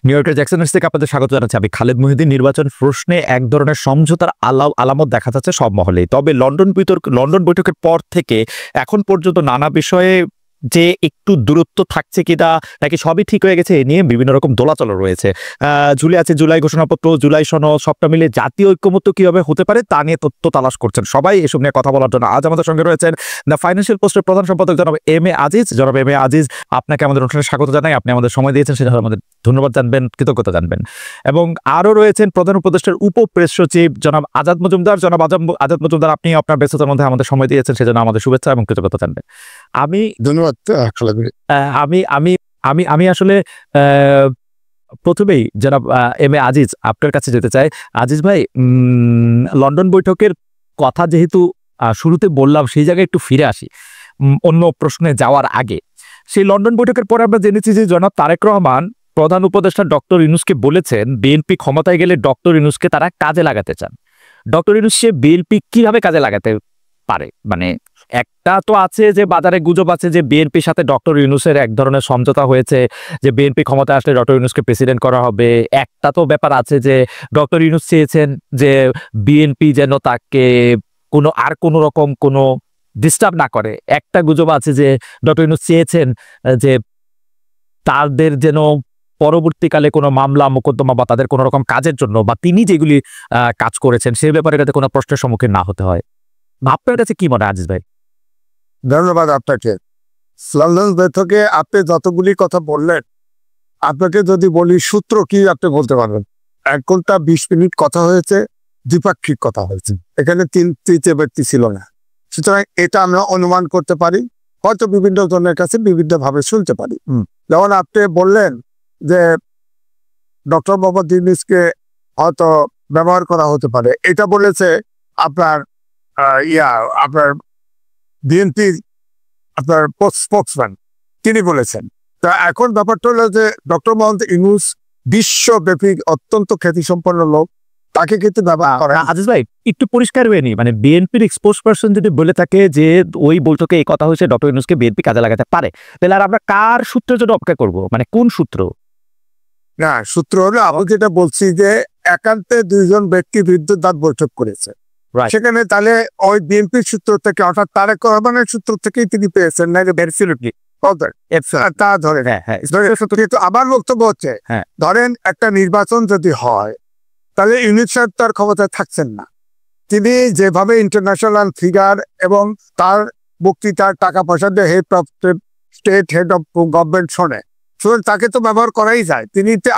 New ইয়র্কের Jackson থেকে আপনাদের স্বাগত জানাচ্ছি। আমি খালেদ মহিউদ্দিন। নির্বাচন প্রশ্নে এক ধরনের সমঝোতার আলামত দেখা যাচ্ছে সব মহলেই। তবে লন্ডন বৈঠকের পর থেকে এখন পর্যন্ত নানা বিষয়ে যে একটু দূরত্ব থাকছে কিনা নাকি সবই ঠিক হয়ে গেছে, এ নিয়ে বিভিন্ন রকম দোলাচল রয়েছে। জুলাই ঘোষণাপত্র, জুলাই সনদ সবটা মিলে জাতীয় ঐক্যমত্য কিভাবে হতে পারে তা নিয়ে তথ্য তালাশ করছেন সবাই। এসব নিয়ে কথা বলার জন্য আজ আমাদের সঙ্গে রয়েছেন দ্য ফাইন্যান্সিয়াল পোস্টের প্রধান সম্পাদক জনাব এম এ আজিজ। জনাব এম এ আজিজ, আপনাকে আমাদের অনুষ্ঠানে স্বাগত জানাই। আপনি আমাদের সময় দিয়েছেন, সেটা আমাদের ধন্যবাদ জানবেন, কৃতজ্ঞতা জানবেন। এবং আরও রয়েছেন প্রধান উপদেষ্টার প্রেস সচিব জনাব আজাদ মজুমদার। জনাব আজাদ মজুমদার, আপনি আপনার ব্যস্ততার মধ্যে আমাদের সময় দিয়েছেন, সেজন্য আমাদের শুভেচ্ছা এবং কৃতজ্ঞতা জানবেন। আমি ধন্যবাদ। আমি আসলে প্রথমেই জনাব এম এ আজিজ আপনার কাছে যেতে চাই। আজিজ ভাই, লন্ডন বৈঠকের কথা যেহেতু শুরুতে বললাম, সেই জায়গায় একটু ফিরে আসি অন্য প্রশ্নে যাওয়ার আগে। সেই লন্ডন বৈঠকের পরে আমরা জেনেছি যে জনাব তারেক রহমান প্রধান উপদেষ্টা ডক্টর ইউনূসকে বলেছেন বিএনপি ক্ষমতায় গেলে ডক্টর ইউনূসকে তারা কাজে লাগাতে চান। ডক্টর ইউনূস সে বিএনপি কিভাবে কাজে লাগাতে পারে? মানে একটা তো আছে যে বাজারে গুজব আছে যে বিএনপির সাথে ডক্টর ইউনূসের এক ধরনের সমঝোতা হয়েছে যে বিএনপি ক্ষমতায় আসলে ডক্টর ইউনূসকে প্রেসিডেন্ট করা হবে। একটা তো ব্যাপার আছে যে ডক্টর ইউনূস চেয়েছেন যে বিএনপি যেন তাকে কোনো রকম কোনো ডিস্টার্ব না করে। একটা গুজব আছে যে ডক্টর ইউনূস চেয়েছেন যে তাদের যেন পরবর্তীকালে কোনো মামলা মোকদ্দমা বা তাদের কোনো রকম কাজের জন্য বা তিনি যেগুলি কাজ করেছেন সেই ব্যাপারে যাতে কোনো প্রশ্নের সম্মুখীন না হতে হয়। আপনার কাছে কি মনে হয় আজিজ ভাই? ধন্যবাদ আপনাকে। লন্ডন বৈঠকে আপনি যতগুলি কথা বললেন, আপনাকে যদি বলি সূত্র কি আপনি বলতে পারবেন? 1 ঘন্টা 20 মিনিট কথা হয়েছে, দ্বিপাক্ষিক কথা হয়েছে, এখানে তৃতীয় ব্যক্তি ছিল না। সুতরাং এটা আমরা অনুমান করতে পারি, হয়তো বিভিন্ন জনের কাছে বিভিন্নভাবে শুনতে পারি। যেমন আপনি বললেন যে ডক্টর মোহাম্মদ ইউনূসকে হয়তো ব্যবহার করা হতে পারে, এটা বলেছে আপনার আপনার বিএনপির আপনার স্পোকসম্যান, তিনি বলেছেন। তা এখন ব্যাপারটা হলো যে ডক্টর মোহাম্মদ ইউনূস বিশ্বব্যাপী অত্যন্ত খ্যাতিসম্পন্ন লোক, তাকে কিন্তু ব্যবহার করে। আজিজ ভাই, একটু পরিষ্কার হয়ে নি, মানে বিএনপির স্পোকস পারসন যদি বলে থাকে যে ওই বৈঠকে এই কথা হয়েছে ডক্টর ইউনূসকে বিএনপি কাজে লাগাতে পারে, তাহলে আর আমরা কার সূত্রের জন্য অপেক্ষা করবো? মানে কোন সূত্র? না, সূত্র হলো আমি যেটা বলছি যে একান্তে 2 জন ব্যক্তি বিরুদ্ধে তার বৈঠক করেছে, সেখানে তাহলে ওই বিএনপির সূত্র থেকে অর্থাৎ তারেক রহমানের সূত্র থেকেই তিনি পেয়েছেন, না তা ধরে। আবার বক্তব্য হচ্ছে ধরেন একটা নির্বাচন যদি হয় তাহলে ইউনূস সাহেব তার ক্ষমতায় থাকছেন না, তিনি যেভাবে ইন্টারন্যাশনাল ফিগার এবং তার বক্তৃতার টাকা পয়সা দিয়ে head of state, head of government শোনে, তাকে তো ব্যবহার করাই যায়।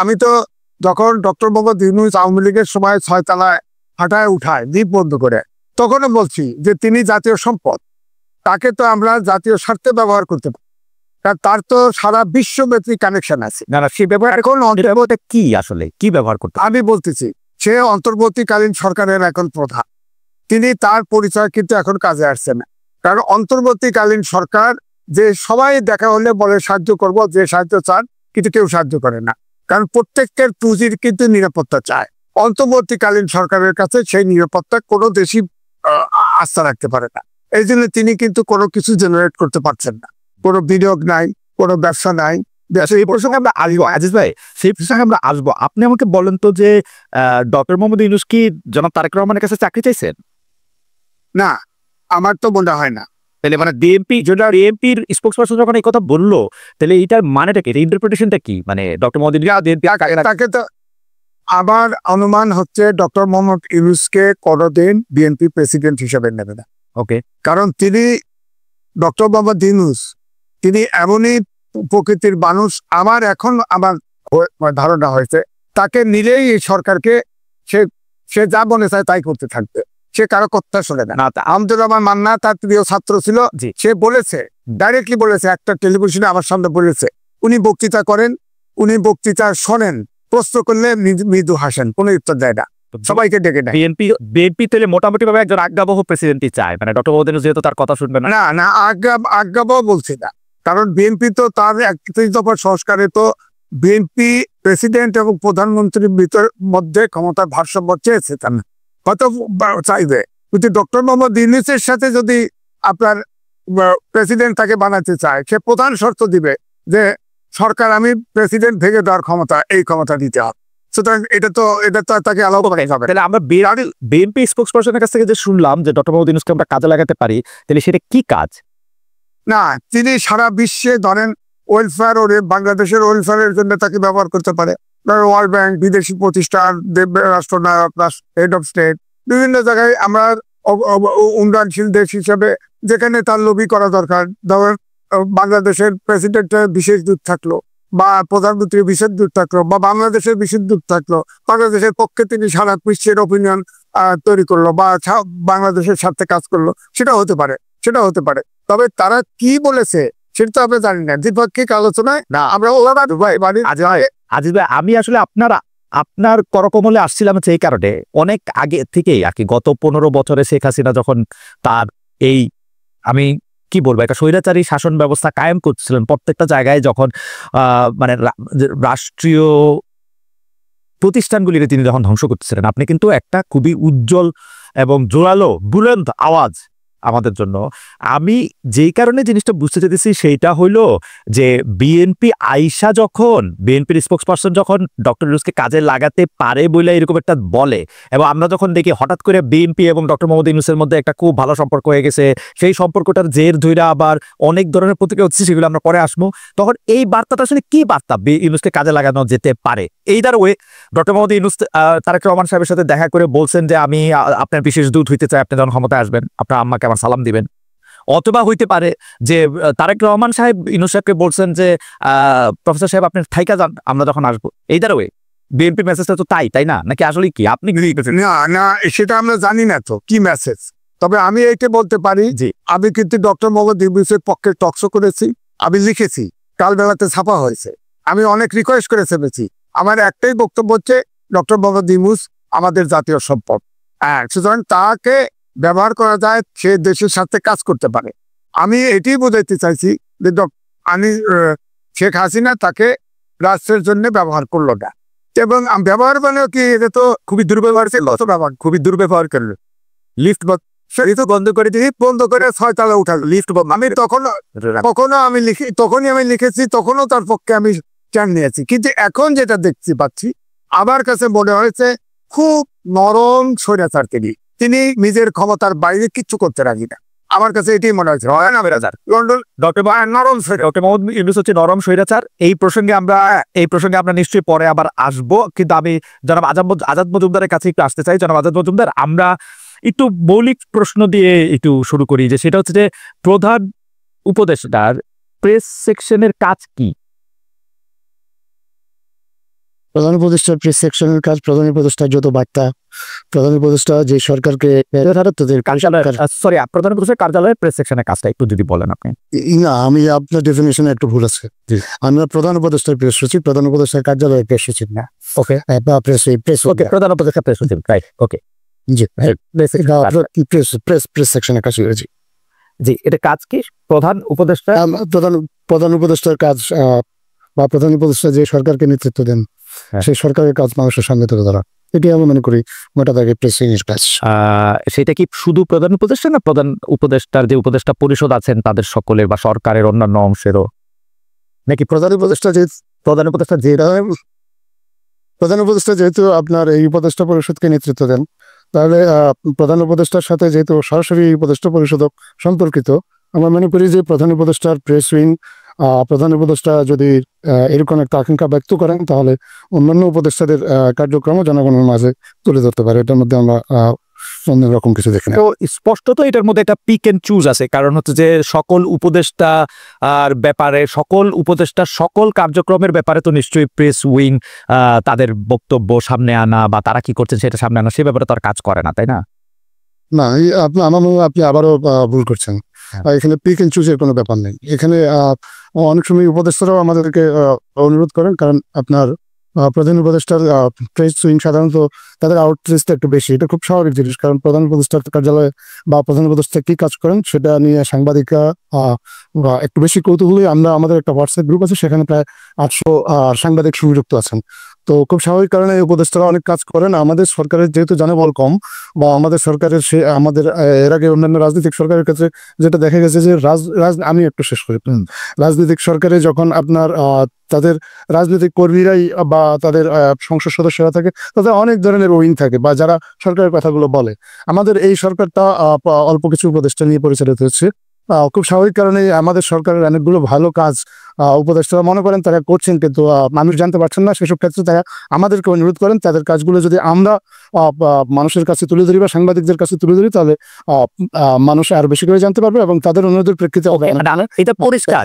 আমি তো যখন ডক্টর মোহাম্মদ ইউনূস আওয়ামী লীগের সময় 6 তলায় হাঁটায় উঠায় দ্বীপ বন্ধ করে, তখনও বলছি যে তিনি জাতীয় সম্পদ, তাকে তো আমরা জাতীয় স্বার্থে ব্যবহার করতে পারি, কারণ তার তো সারা বিশ্বব্যাপী কানেকশন আছে। না, সে ব্যবহার এখন কি আসলে কি ব্যবহার করতে? আমি বলতেছি সে অন্তর্বর্তীকালীন সরকারের এখন প্রধান, তিনি তার পরিচয় কিন্তু এখন কাজে আসছে না, কারণ অন্তর্বর্তীকালীন সরকার যে সবাই দেখা হলে বলে সাহায্য করব, যে সাহায্য চান, কিন্তু কেউ সাহায্য করে না, কারণ প্রত্যেকের পুঁজির কিন্তু নিরাপত্তা চায়। অন্তর্বর্তীকালীন সরকারের কাছে সেই নিরাপত্তা কোনো দেশই আস্থা রাখতে পারে না, এই জন্য তিনি কিন্তু কোনো কিছু জেনারেট করতে পারছেন না, কোনো বিনিয়োগ নাই, কোনো ব্যবসা নাই। এই প্রসঙ্গে আমরা আসবো আজিজ ভাই, সেই প্রসঙ্গে আমরা আসবো। আপনি আমাকে বলেন তো যে ডক্টর মোহাম্মদ ইউনূস কি জনাব তারেক রহমানের কাছে চাকরি চাইছেন? না, আমার তো মনে হয় না। তাহলে মানে বিএনপির স্পোকসপারসন যখন এই কথা বললো, তাহলে এটার মানেটা কি, ইন্টারপ্রিটেশনটা কি? মানে ডক্টর মোহাম্মদ তাকে তো আমার অনুমান হচ্ছে ডক্টর মোহাম্মদ ইউনূসকে কোনোদিন বিএনপি প্রেসিডেন্ট হিসেবে নেবে না। ওকে, কারণ ডক্টর মোহাম্মদ ইউনূস তিনি এমনই প্রকৃতির মানুষ, আমার ধারণা হয়েছে তাকে নিলেই এই সরকারকে সে যা মনে চায় তাই করতে থাকবে, সে কারো কথা শোনে না। আহমদুর রহমান মান্না তার প্রিয় ছাত্র ছিল, সে বলেছে, ডাইরেক্টলি বলেছে, একটা টেলিভিশনে আমার সামনে বলেছে, উনি বক্তৃতা করেন, উনি বক্তৃতা শোনেন, প্রশ্ন করলে মৃদু হাসেন, কোনো উত্তর দেয় না, সবাইকে ডেকে নেয়। বিএনপি তাহলে মোটামুটি ভাবে একজন আজ্ঞাবহ প্রেসিডেন্টই চায়, মানে ডক্টর মোহাম্মদ ইউনূস যেহেতু তার কথা শুনবে না। না, আজ্ঞাবহ বলছি না, কারণ বিএনপি তো তার 31 দফা সংস্কারে তো বিএনপি প্রেসিডেন্ট এবং প্রধানমন্ত্রীর মধ্যে ক্ষমতার ভারসাম্য চেয়েছে, তা না হয়তো চাইবে, কিন্তু ডক্টর মোহাম্মদ ইউনূসের সাথে যদি আপনার প্রেসিডেন্ট তাকে বানাতে চায়, সে প্রধান শর্ত দিবে যে সরকার আমি প্রেসিডেন্ট ভেঙে দেওয়ার ক্ষমতা, এই ক্ষমতা দিতে হবে। সুতরাং এটা তো তাকে অ্যালাউ করা যাবে না। তাহলে আমরা বিএনপি স্পোকসপারসনের কাছ থেকে যে শুনলাম যে ডক্টর মোহাম্মদ ইউনূসকে আমরা কাজে লাগাতে পারি, তাহলে সেটা কি কাজ? না, তিনি সারা বিশ্বে ধরেন ওয়েলফেয়ার বাংলাদেশের ওয়েলফেয়ারের জন্য তাকে ব্যবহার করতে পারে। ওয়ার্ল্ড ব্যাংক, বিদেশি প্রতিষ্ঠান, রাষ্ট্রনায়ক, হেড অফ স্টেট, বিভিন্ন জায়গায় আমরা উন্নয়নশীল দেশ হিসেবে যেখানে তার লবি করা দরকার, ধরেন বাংলাদেশের প্রেসিডেন্টের বিশেষ দূত থাকলো বা প্রধানমন্ত্রীর বিশেষ দূত থাকলো বা বাংলাদেশের বিশেষ দূত থাকলো, বাংলাদেশের পক্ষে তিনি সারা বিশ্বের ওপিনিয়ন তৈরি করলো বা বাংলাদেশের স্বার্থে কাজ করলো, সেটা হতে পারে। তবে তারা কি বলেছে সেটা তো আমরা জানি না। দ্বিপাক্ষিক আলোচনায় না আমরা আজিজ ভাই, আমি আসলে আপনার করকমলে আসছিলাম হচ্ছে এই কারণে, অনেক আগে থেকেই আর কি, গত 15 বছরে শেখ হাসিনা যখন তার এই আমি কি বলবো একটা স্বৈরাচারী শাসন ব্যবস্থা কায়েম করছিলেন প্রত্যেকটা জায়গায়, যখন মানে রাষ্ট্রীয় প্রতিষ্ঠানগুলিকে তিনি যখন ধ্বংস করতেছিলেন, আপনি কিন্তু একটা খুবই উজ্জ্বল এবং জোরালো বুলন্দ আওয়াজ আমাদের জন্য। আমি যেই কারণে জিনিসটা বুঝতে চেয়েছি সেইটা হইলো যে বিএনপির স্পোকসপারসন যখন ডক্টর ইউনূসকে কাজে লাগাতে পারে বলে এরকম একটা বলে, এবং আমরা যখন দেখি হঠাৎ করে বিএনপি এবং ডক্টর মোহাম্মদ ইউনূসের মধ্যে একটা খুব ভালো সম্পর্ক হয়ে গেছে, সেই সম্পর্কটার জের ধইরা আবার অনেক ধরনের প্রতিক্রিয়া হচ্ছে, সেগুলো আমরা পরে আসবো। তখন এই বার্তাটা আসলে কি বার্তা ইউনূসকে কাজে লাগানো যেতে পারে? এইটার ওয়ে ডক্টর মোহাম্মদ ইউনূস তারেক রহমান সাহেবের সাথে দেখা করে বলছেন যে আমি আপনার বিশেষ দূত হইতে চাই, আপনি যখন ক্ষমতায় আসবেন আপনার আম্মাকে আমার সালাম দিবেন। অথবা হইতে পারে যে তারেক রহমান সাহেব ইউনূস সাহেবকে বলছেন যে প্রফেসর সাহেব আপনি থাইকা যান, আমরা যখন আসবো। এইটার ওয়ে বিএনপি মেসেজটা তো তাই না, নাকি আসলে কি আপনি না সেটা আমরা জানি না তো কি মেসেজ। তবে আমি এইটা বলতে পারি যে আমি কিন্তু ডক্টর মোহাম্মদ ইউনূসের পক্ষে টকশো করেছি, আমি লিখেছি, কাল বেলাতে ছাপা হয়েছে, আমি অনেক রিকোয়েস্ট করে চেপেছি। আমার একটাই বক্তব্য হচ্ছে ডক্টর মোহাম্মদ ইউনূস আমাদের জাতীয় সম্পদ, সুতরাং তাকে ব্যবহার করা যায়, সে দেশের সাথে কাজ করতে পারে। আমি এটি বোঝাইতে চাইছি যে শেখ হাসিনা তাকে রাষ্ট্রের জন্য ব্যবহার করলো না, এবং ব্যবহার মানে কি, এটা তো খুবই দুর্ব্যবহার, খুবই দুর্ব্যবহার করলো। লিফট বন্ধ করে দিয়ে বন্ধ করে 6 তলা উঠালো, লিফট বন্ধ। আমি তখনই আমি লিখেছি, তখনও তার পক্ষে আমি স্ট্যান্ড নিয়েছি। কিন্তু এখন যেটা পাচ্ছি আমার কাছে মনে হয়েছে খুব নরম স্বৈরাচার তিনি নিজের ক্ষমতার বাইরে কিচ্ছু করতে রাজি না। আমার কাছে এটাই মনে হয়েছে ডক্টর মোহাম্মদ ইউনূস হচ্ছে নরম স্বৈরাচার। এই প্রসঙ্গে আমরা নিশ্চয়ই পরে আবার আসবো, কিন্তু আমি জনাব আজাদ মজুমদারের কাছে একটু আসতে চাই। জনাব আজাদ মজুমদার, আমরা একটু মৌলিক প্রশ্ন দিয়ে একটু শুরু করি, যে সেটা হচ্ছে যে প্রধান উপদেষ্টার প্রেস সেকশনের কাজ কি? প্রধান উপদেষ্টার প্রেস সেকশনের কাজ, প্রধান উপদেষ্টার যত বার্তা, প্রধান উপদেষ্টা যে সরকারকে প্রধান উপদেষ্টার কার্যালয়ের প্রেস সেকশনের কাজটা একটু যদি বলেন আপনি। না, আমি আপনার ডেফিনেশনে একটু ভুল আছে। আমরা প্রধান উপদেষ্টার প্রেস সচিব, প্রধান উপদেষ্টার কার্যালয়ের প্রেস সচিব না। ওকে, প্রধান উপদেষ্টা প্রেস সচিব, রাইট, ওকে, জি, প্রেস সেকশনের কাজ করেছি। জি, এটা কাজ কি? প্রধান উপদেষ্টার কাজ বা প্রধান উপদেষ্টা যে সরকারকে নেতৃত্ব দেন, সেই সরকারের কাজ মানুষের সামনে তুলে ধরা, এটি আমি মনে করি মোটা দাগে প্রেসিডেন্টের কাজ। সেটা কি শুধু প্রধান উপদেষ্টা, না প্রধান উপদেষ্টার যে উপদেষ্টা পরিষদ আছেন তাদের সকলের বা সরকারের অন্যান্য অংশেরও, নাকি প্রধান উপদেষ্টা যেহেতু আপনার এই উপদেষ্টা পরিষদকে নেতৃত্ব দেন, তাহলে প্রধান উপদেষ্টার সাথে যেহেতু সরাসরি উপদেষ্টা পরিষদ সম্পর্কিত, আমরা মনে করি যে প্রধান উপদেষ্টার প্রেস উইং, প্রধান উপদেষ্টা যদি এরকম একটা আকাঙ্ক্ষা ব্যক্ত করেন, তাহলে অন্যান্য উপদেষ্টাদের কার্যক্রম জনগণের মাঝে তুলে ধরতে পারে। এটার মধ্যে আমরা অন্যরকম কিছু দেখি না। তো স্পষ্টত এটার মধ্যে একটা পিক এন্ড চুজ আছে, কারণ হচ্ছে যে সকল উপদেষ্টা আর ব্যাপারে, সকল উপদেষ্টার সকল কার্যক্রমের ব্যাপারে তো নিশ্চয়ই প্রেস উইং তাদের বক্তব্য সামনে আনা বা তারা কি করছেন সেটা সামনে আনা, সে ব্যাপারে তো আর কাজ করে না, তাই না? না, আমার মনে হয় আপনি আবারও ভুল করছেন। এখানে পিক এন্ড চুজের কোনো ব্যাপার নেই। এখানে অনেক সময় উপদেষ্টারাও আমাদেরকে অনুরোধ করেন, কারণ আপনার প্রধান উপদেষ্টার প্রেস উইং সাধারণত তাদের আউটরিচটা একটু বেশি। এটা খুব স্বাভাবিক জিনিস, কারণ প্রধান উপদেষ্টার কার্যালয়ে বা প্রধান উপদেষ্টা কি কাজ করেন সেটা নিয়ে সাংবাদিকরা একটু বেশি কৌতূহলী। আমাদের একটা হোয়াটসঅ্যাপ গ্রুপ আছে, সেখানে প্রায় 800 সাংবাদিক সংযুক্ত আছেন। তো খুব স্বাভাবিক কারণে এই উপদেষ্টারা অনেক কাজ করেন। আমাদের সরকারের যেহেতু জনবল কম, বা আমাদের সরকারের আমাদের এর আগে অন্যান্য রাজনৈতিক সরকারের ক্ষেত্রে যেটা দেখা গেছে যে আমি একটু শেষ করি। রাজনৈতিক সরকারে যখন আপনার তাদের রাজনৈতিক কর্মীরাই বা তাদের সংসদ সদস্যরা থাকে, তাদের অনেক ধরনের উইং থাকে বা যারা সরকারের কথাগুলো বলে। আমাদের এই সরকারটা অল্প কিছু উপদেষ্টা নিয়ে পরিচালিত হচ্ছে। খুব স্বাভাবিক কারণে আমাদের সরকারের অনেকগুলো ভালো কাজ উপদেষ্টারা মনে করেন তারা করছেন, কিন্তু মানুষ জানতে পারছেন না। সেসব ক্ষেত্রে তারা আমাদেরকে অনুরোধ করেন তাদের কাজগুলো যদি আমরা মানুষের কাছে তুলে ধরি বা সাংবাদিকদের কাছে তুলে ধরি, তাহলে মানুষ আরো বেশি করে জানতে পারবে এবং তাদের অনুরোধের প্রেক্ষিতে এটা পরিষ্কার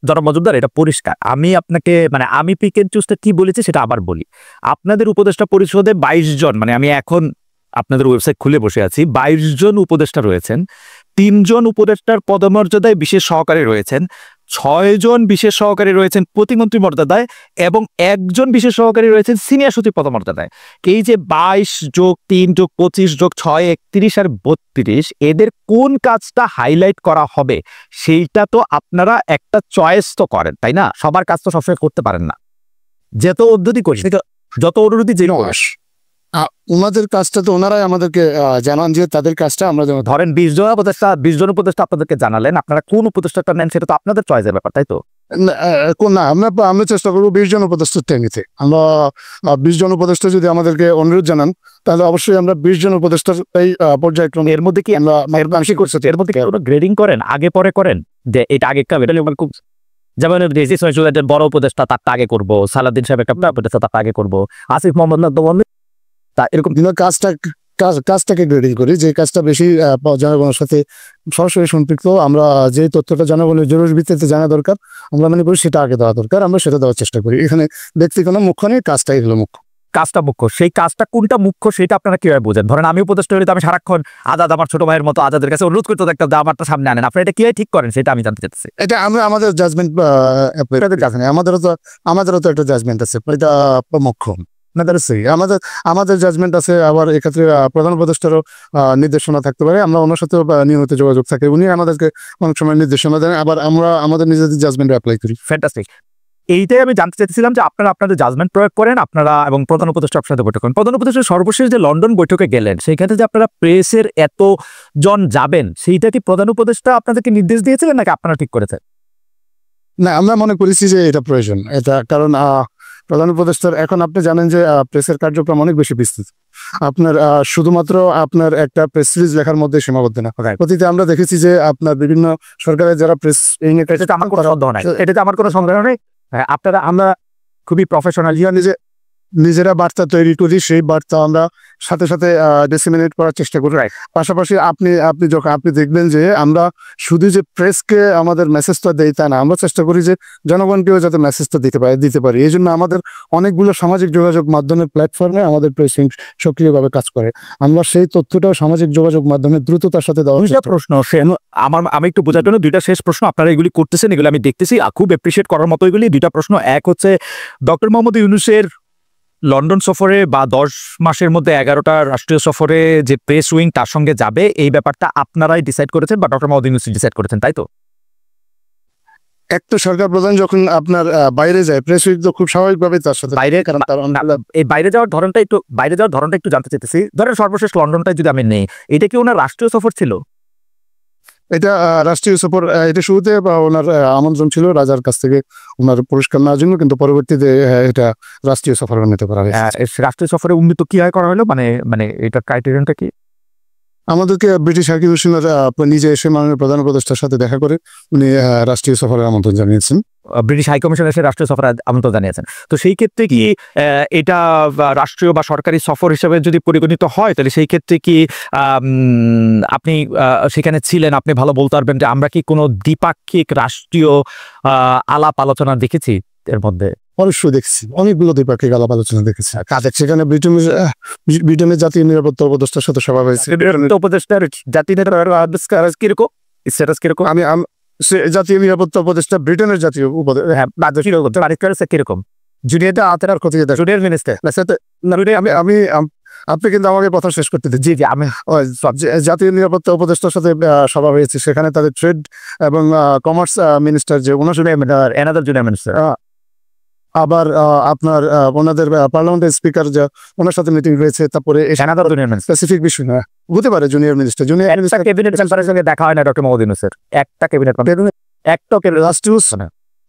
জনাব মজুমদার, এটা পরিষ্কার। আমি আপনাকে আমি পিক এন্ড চুজটা কি বলেছি সেটা আবার বলি। আপনাদের উপদেষ্টা পরিষদে 22 জন, আমি এখন আপনাদের ওয়েবসাইট খুলে বসে আছি, 22 জন উপদেষ্টা রয়েছেন। 3 জন উপদেষ্টার পদমর্যাদায় বিশেষ সহকারী রয়েছেন, 6 জন বিশেষ সহকারী রয়েছেন প্রতিমন্ত্রী মর্যাদায় এবং 1 জন বিশেষ সহকারী রয়েছেন সিনিয়র সচিব পদমর্যাদায়। এই যে 22 যোগ 3 যোগ 25 যোগ 6 31 আর 32, এদের কোন কাজটা হাইলাইট করা হবে সেইটা তো আপনারা একটা চয়েস তো করেন, তাই না? সবার কাজ তো সবসময় করতে পারেন না। যত অনুরোধই করি, যত অনুরোধই যে ওনাদের কাজটা তো ওনারাই আমাদেরকে জানান যে তাদের কাজটা আমরা যেন ধরেন 20 জন উপদেষ্টা আপনাদেরকে জানালেন, আপনারা কোন উপদেষ্টাটা নেন সেটা তো আপনাদের চয়েসের ব্যাপার, তাই তো? না, আমরা চেষ্টা করবো 20 জন উপদেষ্টা নিতে। আমরা 20 জন উপদেষ্টা যদি আমাদেরকে অনুরোধ জানান, তাহলে অবশ্যই আমরা 20 জন উপদেষ্টার এই পর্যায়ক্রমে। এর মধ্যে কি আমরা এর মধ্যে গ্রেডিং করেন, আগে পরে করেন, যে এটা আগে কাজ, এটা খুব যেমন বড় উপদেষ্টা তারটা আগে করবো, সালাউদ্দিন সাহেব একটা উপদেষ্টা তারটা আগে করবো, আসিফ মোহাম্মদ তা এরকম কাজটাকে গ্রেডিং করি, যে কাজটা বেশি জনগণের সাথে সরাসরি সম্পৃক্ত। আমরা যে তথ্যটা জনগণের জরুরি ভিত্তিতে জানা দরকার, আমরা মনে করি সেটা আগে দেওয়া দরকার, আমরা সেটা দেওয়ার চেষ্টা করি। এখানে ব্যক্তি কোনো মুখ্য নেই, কাজটাই হলো মুখ্য। কাজটা মুখ্য, সেই কাজটা কোনটা মুখ্য সেটা আপনারা কিভাবে বোঝেন? ধরেন আমি উপদেষ্টা হলে আমি সারাক্ষণ আজাদ, আমার ছোট ভাইয়ের মতো আজাদের কাছে অনুরোধ করতে থাকতাম যে আমারটা সামনে আনেন, আপনারা এটা কিভাবে ঠিক করেন সেটা আমি জানতে চাচ্ছি। এটা আমরা আমাদের জাজমেন্ট, আমাদেরও তো একটা জাজমেন্ট আছে, এটা মুখ্য আমাদের জাজমেন্ট আছে। আবার এক্ষেত্রে প্রধান উপদেষ্টারও নির্দেশনা থাকতে পারে, আমরা ওনার সাথেও নিয়মিত যোগাযোগ থাকে, উনি আমাদেরকে অনেক সময় নির্দেশনা দেন, আবার আমরা আমাদের নিজেদের জাজমেন্ট অ্যাপ্লাই করি। ফ্যান্টাস্টিক। এইটাই আমি জানতে চাইছিলাম যে আপনারা আপনাদের জাজমেন্ট প্রয়োগ করেন আপনারা এবং প্রধান উপদেষ্টা আপনাদের বৈঠক করেন। প্রধান উপদেষ্টা সর্বশেষ যে লন্ডন বৈঠকে গেলেন সেইখানে যে আপনারা প্রেসের এত জন যাবেন, সেইটা কি প্রধান উপদেষ্টা আপনাদেরকে নির্দেশ দিয়েছিলেন নাকি আপনারা ঠিক করেছেন? না, আমরা মনে করেছি যে এটা প্রয়োজন, এটা কারণ প্রধান উপদেষ্টার এখন আপনি জানেন যে প্রেসের কার্যক্রম অনেক বেশি বিস্তৃত। আপনার শুধুমাত্র আপনার একটা প্রেস সিরিজ লেখার মধ্যে সীমাবদ্ধ না। অতীতে আমরা দেখেছি যে আপনার বিভিন্ন সরকারের যারা প্রেস, এটাতে আমার কোনো সন্দেহ নাই, এটাতে আমার কোনো সন্দেহ নেই। আপনারা আমরা খুবই প্রফেশনাল, নিজেরা বার্তা তৈরি করি, সেই বার্তা আমরা সাথে সাথে ডিসেমিনেট করার চেষ্টা করি। পাশাপাশি আপনি দেখবেন যে আমরা শুধু যে প্রেসকে আমাদের মেসেজটা দেই তা না, আমরা চেষ্টা করি যে জনগণকেও যাতে মেসেজটা দিতে পারি। এই জন্য আমাদের অনেকগুলো সামাজিক যোগাযোগ মাধ্যমের প্ল্যাটফর্মে আমাদের প্রেসিং সক্রিয়ভাবে কাজ করে। আমরা সেই তথ্যটাও সামাজিক যোগাযোগ মাধ্যমে দ্রুততার সাথে দেওয়া। প্রশ্ন আমি একটু বোঝার জন্য 2টা শেষ প্রশ্ন, আপনারা এগুলি করতেছেন, এগুলো আমি দেখতেছি, খুব অ্যাপ্রিসিয়েট করার মতো এগুলি। 2টা প্রশ্ন। এক হচ্ছে ডক্টর মোহাম্মদ ইউনূসের লন্ডন সফরে বা 10 মাসের মধ্যে 11টা রাষ্ট্রীয় সফরে যে প্রেস উইং তার সঙ্গে যাবে, এই ব্যাপারটা আপনারাই ডিসাইড করেছেন বা ডক্টর মোহাম্মদ ইউনূস ডিসাইড করেছেন, তাই তো? একটা সরকার প্রধান যখন আপনার বাইরে যায়, প্রেস উইং তো খুব স্বাভাবিকভাবে তার সাথে বাইরে, কারণ এই বাইরে যাওয়ার ধরনটা একটু জানতে চাইতেছি। ধরেন সর্বশেষ লন্ডনটাই যদি আমি নেই, এটা কি ওনার রাষ্ট্রীয় সফর ছিল? এটা রাষ্ট্রীয় সফর, এটা শুরুতে ওনার আমন্ত্রণ ছিল রাজার কাছ থেকে ওনার পুরস্কার নেওয়ার জন্য, কিন্তু পরবর্তীতে এটা রাষ্ট্রীয় সফরে উন্নীত করা হয়েছে। রাষ্ট্রীয় সফরে উন্নীত কি হয় করা হলো, মানে এটা ক্রাইটেরিয়ানটা কি? আমাদেরকে ব্রিটিশ হাই কমিশনার নিজে এসে মাননীয় প্রধান উপদেষ্টার সাথে দেখা করে উনি রাষ্ট্রীয় সফরের আমন্ত্রণ জানিয়েছেন। ব্রিটিশ হাই কমিশন এসে রাষ্ট্রীয় সফরে আমন্ত্রণ জানিয়েছেন। তো সেই ক্ষেত্রে কি এটা রাষ্ট্রীয় বা সরকারি সফর হিসেবে যদি পরিগণিত হয়, তাহলে সেই ক্ষেত্রে কি আপনি সেখানে ছিলেন, আপনি ভালো বলতে পারবেন যে আমরা কি কোনো দ্বিপাক্ষিক রাষ্ট্রীয় আলাপ আলোচনা দেখেছি এর মধ্যে? অবশ্যই দেখছি, অনেকগুলো দ্বিপাক্ষিক আলাপ আলোচনা দেখেছি। সেখানে ব্রিটেনের জাতীয় নিরাপত্তা উপদেষ্টার সাথে সভা হয়েছে। উপদেষ্টার জাতীয় নিরাপত্তা কিরকম স্ট্যাটাস কিরকম? আমি জাতীয় নিরাপত্তা উপদেষ্টা ব্রিটেনের জাতীয় কিরকম জুনিয়রটা আতের ক্ষতি জুনিয়র মিনিস্টার। আমি আপনি কিন্তু আমাকে কথা শেষ করতে দিন। জি আমি জাতীয় নিরাপত্তা উপদেষ্টার সাথে সভা হয়েছে, সেখানে তাদের ট্রেড এবং কমার্স মিনিস্টার যে জুনিয়র মিনিস্টার আবার আপনার ওনাদের পার্লামেন্টের স্পিকার যা ওনার সাথে মিটিং হয়েছে, তারপরে সেনাদর জুনিয়র মিনিস্টার স্পেসিফিক বিষয় না হতে পারে জুনিয়র মিনিস্টার একটা ক্যাবিনেট মেম্বারের সঙ্গে দেখা হয় না ডক্টর মোহাম্মদ ইউনূসের, একটা ক্যাবিনেট একটা রাষ্ট্রীয়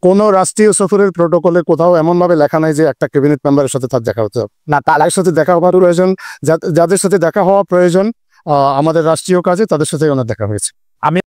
কোন রাষ্ট্রীয় সফরের প্রোটোকলে কোথাও এমন ভাবে লেখা নাই যে একটা ক্যাবিনেট মেম্বারের সাথে তার দেখা হতে হবে না, তার সাথে দেখা হওয়ার প্রয়োজন, যাদের সাথে দেখা হওয়া প্রয়োজন আমাদের রাষ্ট্রীয় কাজে তাদের সাথে ওনার দেখা হয়েছে।